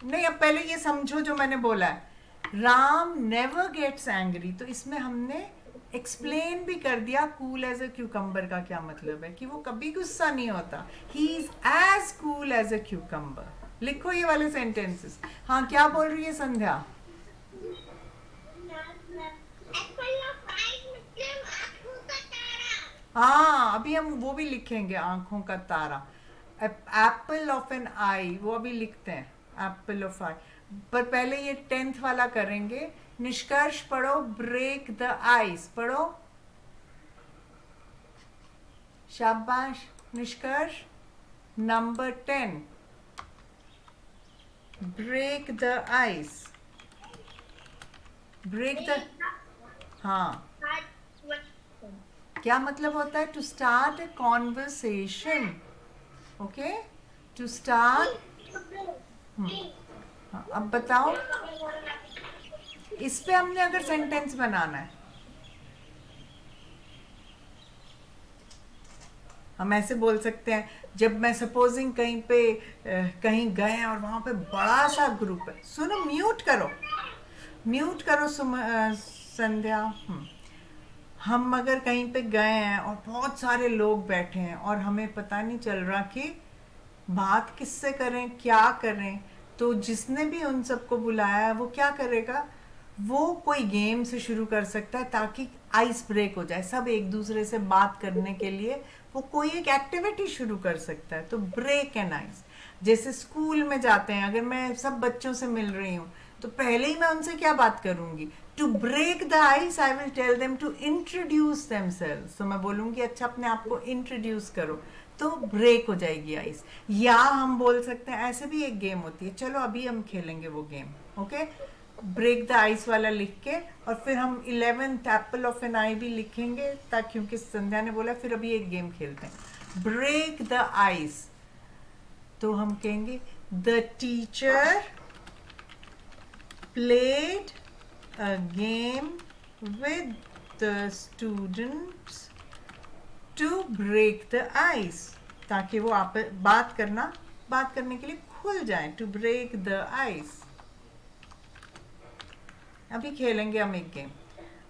नहीं, अब पहले ये समझो जो मैंने बोला है। राम नेवर गेट्स एंग्री, तो इसमें हमने एक्सप्लेन भी कर दिया कूल एज अ क्यूकम्बर का क्या मतलब है, कि वो कभी गुस्सा नहीं होता। He is as cool as a cucumber. लिखो ये वाले सेंटेंसेस। हाँ, क्या बोल रही है संध्या? एप्पल ऑफ आई मतलब आँखों का तारा। हाँ, अभी हम वो भी लिखेंगे, आंखों का तारा। एप्पल ऑफ एन आई, वो अभी लिखते हैं, एप्पल ऑफ आई। पर पहले ये 10th वाला करेंगे। निष्कर्ष पढ़ो, ब्रेक द आइस पढ़ो। शाबाश Nishkarsh. Number 10, break the ice. Break the, हाँ, क्या मतलब होता है? To start a conversation. Okay, to start. हाँ, अब बताओ, इस पे हमने अगर सेंटेंस बनाना है, हम ऐसे बोल सकते हैं, जब मैं सपोजिंग कहीं पे कहीं गए हैं और वहाँ पे बड़ा सा ग्रुप है। सुनो, म्यूट करो, म्यूट करो संध्या। हम अगर कहीं पे गए हैं और बहुत सारे लोग बैठे हैं और हमें पता नहीं चल रहा कि बात किससे करें, क्या करें, तो जिसने भी उन सबको बुलाया है वो क्या करेगा? वो कोई गेम से शुरू कर सकता है ताकि आइस ब्रेक हो जाए। सब एक दूसरे से बात करने के लिए वो कोई एक एक्टिविटी शुरू कर सकता है। तो ब्रेक एन आइस, जैसे स्कूल में जाते हैं, अगर मैं सब बच्चों से मिल रही हूँ तो पहले ही मैं उनसे क्या बात करूंगी? To break the ice I will tell them to introduce themselves. तो मैं बोलूंगी अच्छा अपने आप को इंट्रोड्यूस करो, तो ब्रेक हो जाएगी आइस। या हम बोल सकते हैं, ऐसे भी एक गेम होती है, चलो अभी हम खेलेंगे वो game. Okay, break the ice वाला लिख के, और फिर हम 11th एप्पल ऑफ एन आई भी लिखेंगे, ताकि, क्योंकि संध्या ने बोला फिर अभी एक गेम खेलते हैं, ब्रेक द आइस। तो हम कहेंगे the teacher played a game with the students to break the ice, ताकि वो आप बात करने के लिए खुल जाए। To break the ice. अभी खेलेंगे हम एक गेम।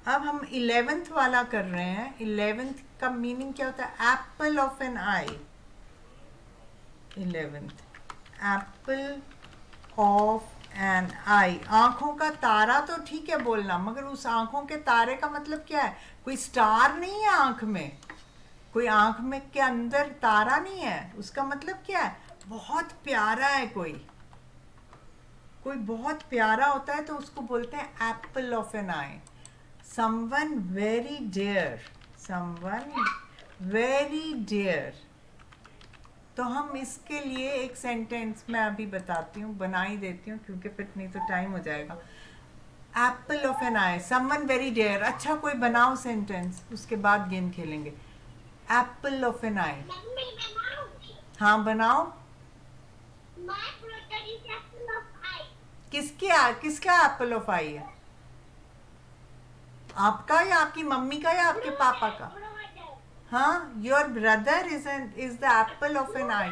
अब हम 11th वाला कर रहे हैं। 11th का मीनिंग क्या होता है? Apple of an eye. 11th, apple of an eye, आंखों का तारा। तो ठीक है बोलना, मगर उस आंखों के तारे का मतलब क्या है? कोई स्टार नहीं है आंख में, कोई आंख में के अंदर तारा नहीं है। उसका मतलब क्या है? बहुत प्यारा है कोई, कोई बहुत प्यारा होता है तो उसको बोलते हैं apple of an eye. Someone very dear, someone very dear. तो हम इसके लिए एक सेंटेंस मैं अभी बताती हूँ, बना ही देती हूँ, क्योंकि फिर नहीं तो टाइम हो जाएगा। Apple of an eye, someone very dear. अच्छा, कोई बनाओ सेंटेंस, उसके बाद गेम खेलेंगे। Apple of an eye. Mummy बनाओ। हाँ बनाओ। My brother is apple of eye. किसका एप्पल ऑफ आई है? आपका या आपकी मम्मी का या आपके पापा का? हाँ, your brother is the apple of an eye.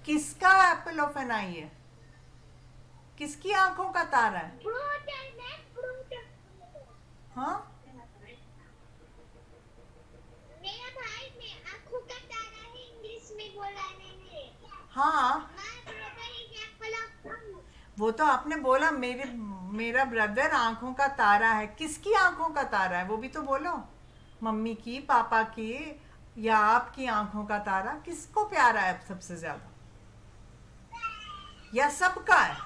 किसका एप्पल ऑफ एन आई है? किसकी आंखों का तारा है? हाँ, मेरा भाई में आंखों का तारा है, इंग्लिश में बोला मैंने। हाँ, my brother is apple of eye. वो तो आपने बोला मेरा ब्रदर आंखों का तारा है। किसकी आंखों का तारा है वो भी तो बोलो। मम्मी की, पापा की, या आपकी आंखों का तारा किसको प्यारा है सबसे ज्यादा? या सबका है?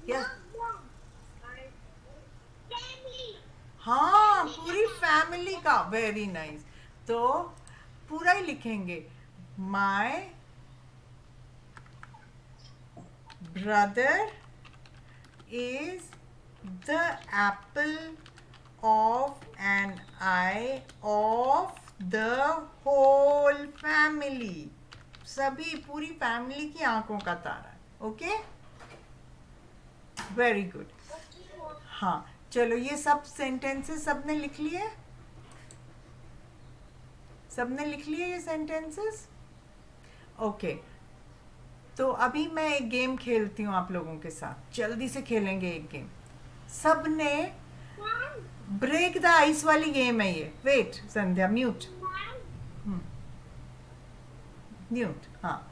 या हाँ, पूरी फैमिली का। Very nice. तो पूरा ही लिखेंगे, my brother is The apple of an eye of the whole family. सभी पूरी फैमिली की आंखों का तारा. Okay, very good. हाँ, चलो ये सब सेंटेंसेस सबने लिख लिए? सबने लिख लिए ये सेंटेंसेस? ओके, तो अभी मैं एक गेम खेलती हूँ आप लोगों के साथ. जल्दी से खेलेंगे एक गेम. सबने ब्रेक द आइस वाली गेम है ये. Wait Sandhya, mute mute. हाँ,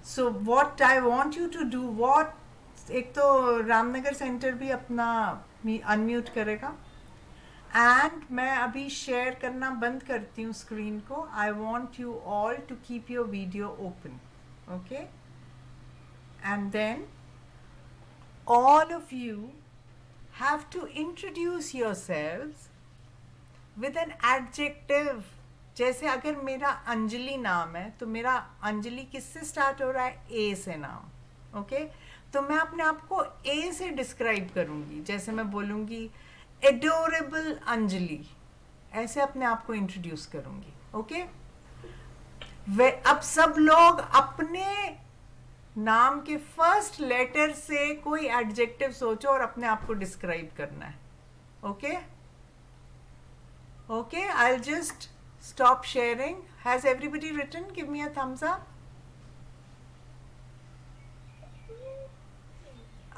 so what I want you to do, what, एक तो रामनगर सेंटर भी अपना अनम्यूट करेगा. एंड मैं अभी शेयर करना बंद करती हूँ स्क्रीन को. I want you all to keep your video open. Okay, and then all of you have to introduce yourselves with an adjective. जैसे अगर मेरा अंजलि नाम है तो मेरा अंजलि किससे स्टार्ट हो रहा है? ए से नाम. ओके, तो मैं अपने आप को ए से डिस्क्राइब करूंगी. जैसे मैं बोलूंगी एडोरेबल अंजलि, ऐसे अपने आप को इंट्रोड्यूस करूंगी. ओके, वे अब सब लोग अपने नाम के फर्स्ट लेटर से कोई एडजेक्टिव सोचो और अपने आप को डिस्क्राइब करना है. Okay okay, I will just stop sharing. Has everybody written? Give me a thumbs up.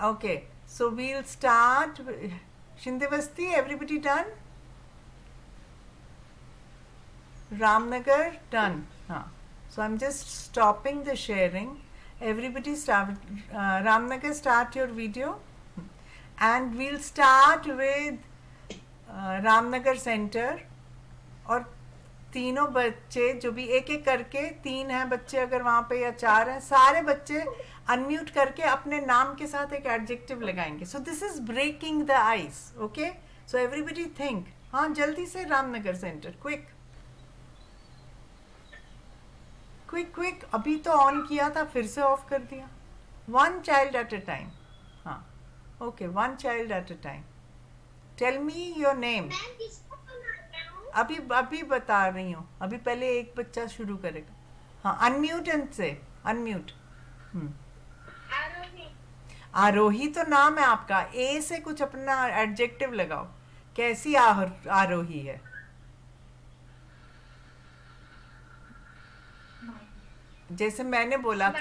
Okay, so we will start. Shindewasti, everybody done? Ramnagar done. हाँ, so I'm just stopping the sharing. Everybody start, Ramnagar, start your video, and we'll start with Ramnagar Center. और तीनों बच्चे जो भी एक एक करके, 3 हैं बच्चे अगर वहाँ पे या 4 हैं, सारे बच्चे अनम्यूट करके अपने नाम के साथ एक एडजेक्टिव लगाएंगे. So this is breaking the ice. Okay, so everybody think. हाँ, जल्दी से Ramnagar centre, quick quick quick. अभी तो ऑन किया था, फिर से ऑफ कर दिया. 1 चाइल्ड एट अ टाइम. हाँ, okay, 1 child at a time. Tell me your name. Ma'am किसको बनाना हूँ? अभी बता रही हूँ. अभी पहले एक बच्चा शुरू करेगा. हाँ, अनम्यूट एंड से अनम्यूट. आरोही. आरोही तो नाम है आपका. ए से कुछ अपना एडजेक्टिव लगाओ. कैसी आरोही है? जैसे मैंने बोला था,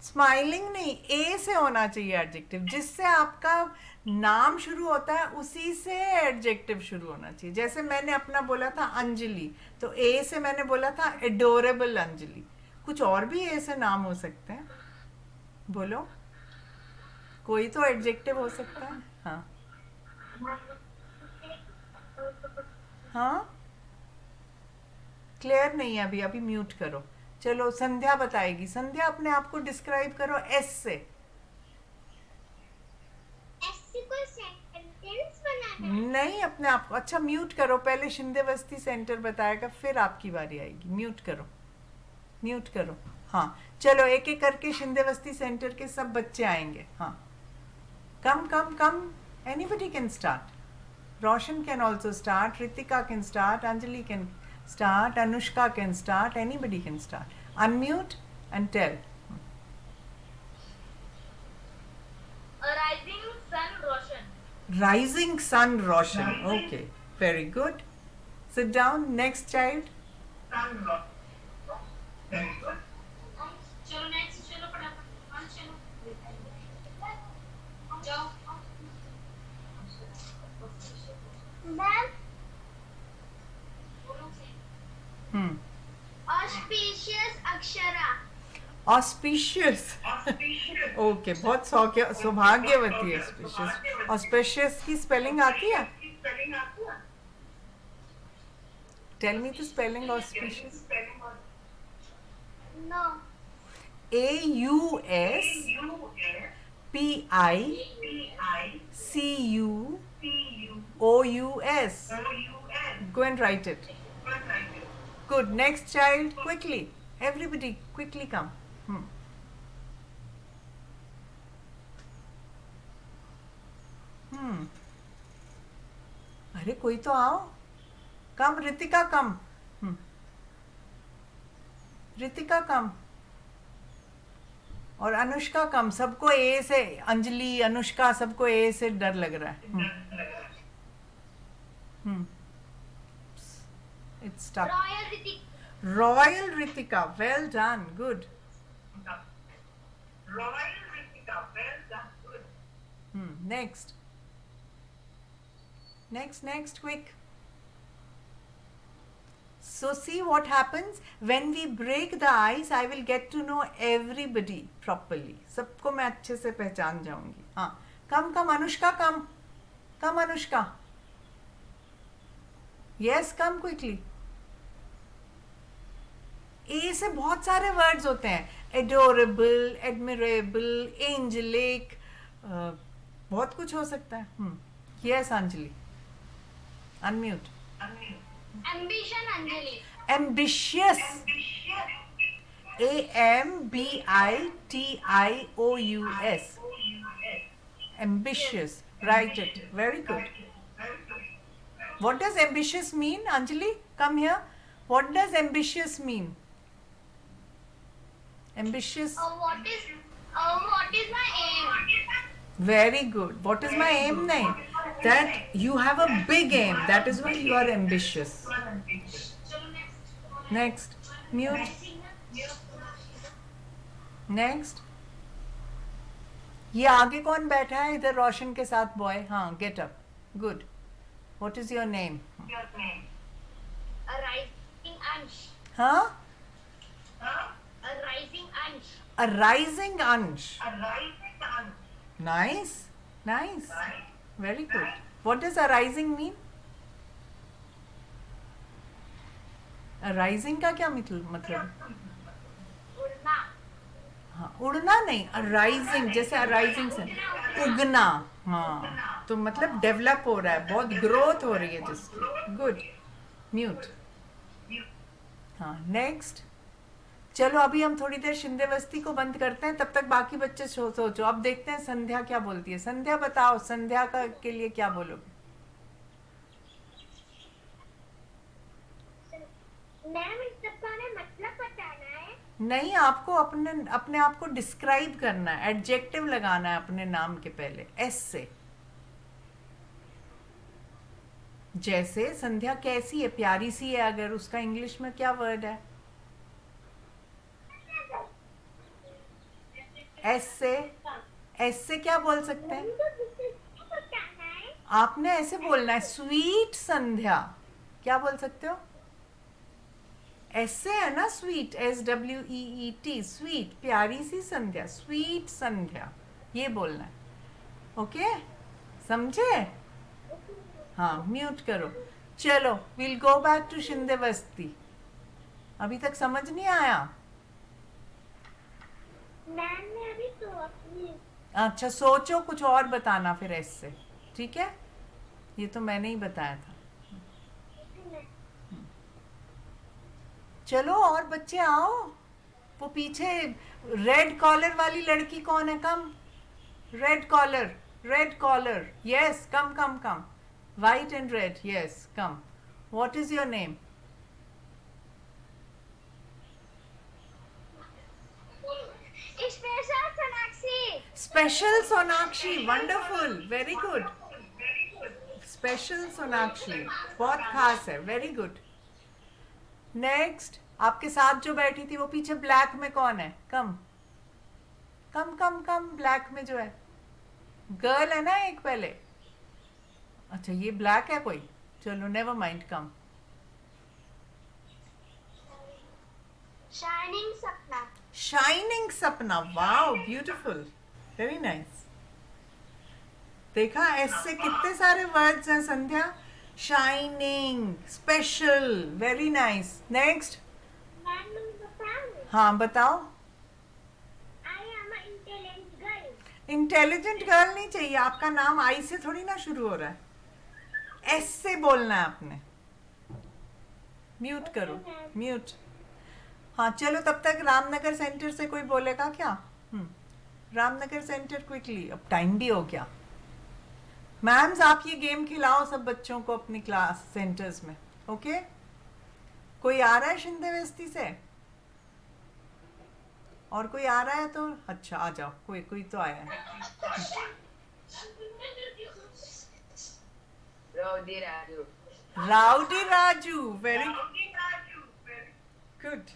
स्माइलिंग नहीं, ए से होना चाहिए एडजेक्टिव. जिससे आपका नाम शुरू होता है उसी से एडजेक्टिव शुरू होना चाहिए. जैसे मैंने अपना बोला था अंजलि, तो ए से मैंने बोला था एडोरेबल अंजलि. कुछ और भी ए से नाम हो सकते हैं. बोलो, कोई तो एडजेक्टिव हो सकता है. हाँ हाँ, क्लियर नहीं है अभी. अभी म्यूट करो. चलो, संध्या बताएगी. संध्या, अपने आप को डिस्क्राइब करो एस से. ऐसे कोई सेंटेंस बनाना है? नहीं, अपने आप को. अच्छा, म्यूट करो. पहले शिंदेवस्ती सेंटर बताएगा, फिर आपकी बारी आएगी. म्यूट करो, म्यूट करो. हाँ, चलो, एक एक करके शिंदेवस्ती सेंटर के सब बच्चे आएंगे. हाँ, come come come. Anybody can start. Roshan can also start. Ritika can start. Anjali can start. Anushka can start. Anybody can start. Unmute and tell. A rising sun, Roshan. Rising sun, Roshan. Okay, very good. Sit down. Next child. चलो next, चलो फटाफट. चलो जाओ. Ma'am auspicious Akshara. Auspicious. Okay, बहुत सौभाग्यवती है. Auspicious. Auspicious की spelling आती है? Tell me the spelling auspicious. No. AUSPICUOUS. Go and write it. Good. Next child, quickly. Everybody, quickly come. अरे कोई तो आओ, कम रितिका कम। रितिका कम और अनुष्का कम। सबको ए से, अंजलि अनुष्का सबको ए से डर लग रहा है। It's tough. Royal Hrithik. Royal Ritika, well done, good. Royal Ritika, well done, good. Next. Next, quick. So see what happens when we break the ice. I will get to know everybody properly. सबको मैं अच्छे से पहचान जाऊंगी। हाँ, कम अनुष्का, कम Anushka. Yes, come quickly. ए से बहुत सारे वर्ड्स होते हैं, एडोरेबल, एडमिरेबल, एंजेलिक, बहुत कुछ हो सकता है। Yes Anjali, unmute. Ambition Anjali. Ambitious, AMBITIOUS, ambitious, write it, very good. What does ambitious mean, Anjali? Come here. What does ambitious mean? Ambitious. What is my aim? Very good. What is my aim? Nahi. That you have a big aim. That is why you are ambitious. Next. Mute. Next. ये आगे कौन बैठा है इधर रोशन के साथ boy? हाँ, get up. Good. What is your name? A rising Ansh. Huh? A rising Ansh. A rising Ansh. A rising sun. Nice. Very good. What does a rising mean? A rising का क्या मतलब है? उड़ना। हाँ, उड़ना नहीं, a rising, जैसे a rising से उगना। हाँ, तो मतलब डेवलप हो रहा है, बहुत ग्रोथ हो रही है जिसकी। गुड। म्यूट। हाँ, नेक्स्ट। चलो अभी हम थोड़ी देर शिंदेवस्ती को बंद करते हैं, तब तक बाकी बच्चे सोचो। अब देखते हैं संध्या क्या बोलती है। संध्या बताओ, संध्या का के लिए क्या बोलोगे? मैम इस सबका हमें मतलब बताना है। नहीं, आपको अपने आप को डिस्क्राइब करना है, एडजेक्टिव लगाना है अपने नाम के पहले एस से। जैसे संध्या कैसी है, प्यारी सी है, अगर उसका इंग्लिश में क्या वर्ड है? एस से क्या बोल सकते हैं? बताना है। आपने ऐसे बोलना है, स्वीट संध्या। क्या बोल सकते हो? एस से है ना स्वीट, SWEET, स्वीट, प्यारी सी संध्या, स्वीट संध्या, ये बोलना है। ओके, समझे? हाँ, म्यूट करो। चलो, विल गो बैक टू शिंदेवस्ती। अभी तक समझ नहीं आया? मैम ने अभी तो अपनी अच्छा, सोचो कुछ और बताना फिर एस से, ठीक है? ये तो मैंने ही बताया था। चलो और बच्चे आओ। वो पीछे रेड कॉलर वाली लड़की कौन है? Come. Red collar, yes, come. White and red, yes, come. What is your name? Special Sonakshi, wonderful, very good. Special Sonakshi बहुत खास है, वेरी गुड। नेक्स्ट, आपके साथ जो बैठी थी वो पीछे ब्लैक में कौन है? कम, ब्लैक में जो है गर्ल है ना एक पहले। अच्छा, ये ब्लैक है कोई? चलो never mind, come. Shining Sapna, wow, beautiful, very nice. देखा, ऐसे कितने सारे वर्ड्स हैं Sandhya. Shining, special, very nice. Next. Ma'am मुझे बताओ। हाँ, बताओ। I am a intelligent girl. Intelligent girl नहीं चाहिए, आपका नाम आई से थोड़ी ना शुरू हो रहा है, एस से बोलना है आपने। म्यूट करो, म्यूट। हाँ, चलो तब तक रामनगर सेंटर से कोई बोलेगा क्या? रामनगर सेंटर क्विकली, अब टाइम भी हो गया। मैम्स आप ये गेम खिलाओ सब बच्चों को अपनी क्लास सेंटर्स में, ओके? कोई आ रहा है शिंदे वेस्ती से? और कोई आ रहा है तो अच्छा आ जाओ, कोई कोई तो आया है। Rowdy Raju. Rowdy Raju, very rowdy Raju, very good,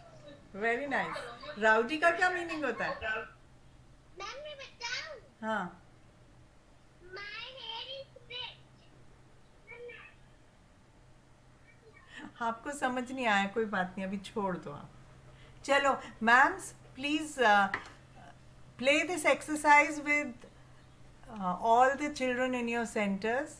very nice. Rowdy का क्या मीनिंग होता है? good. मैम मैं बताऊं, हाँ, my hair is red. आपको समझ नहीं आया, कोई बात नहीं, अभी छोड़ दो आप। चलो ma'am's please play this exercise with all the children in your centers.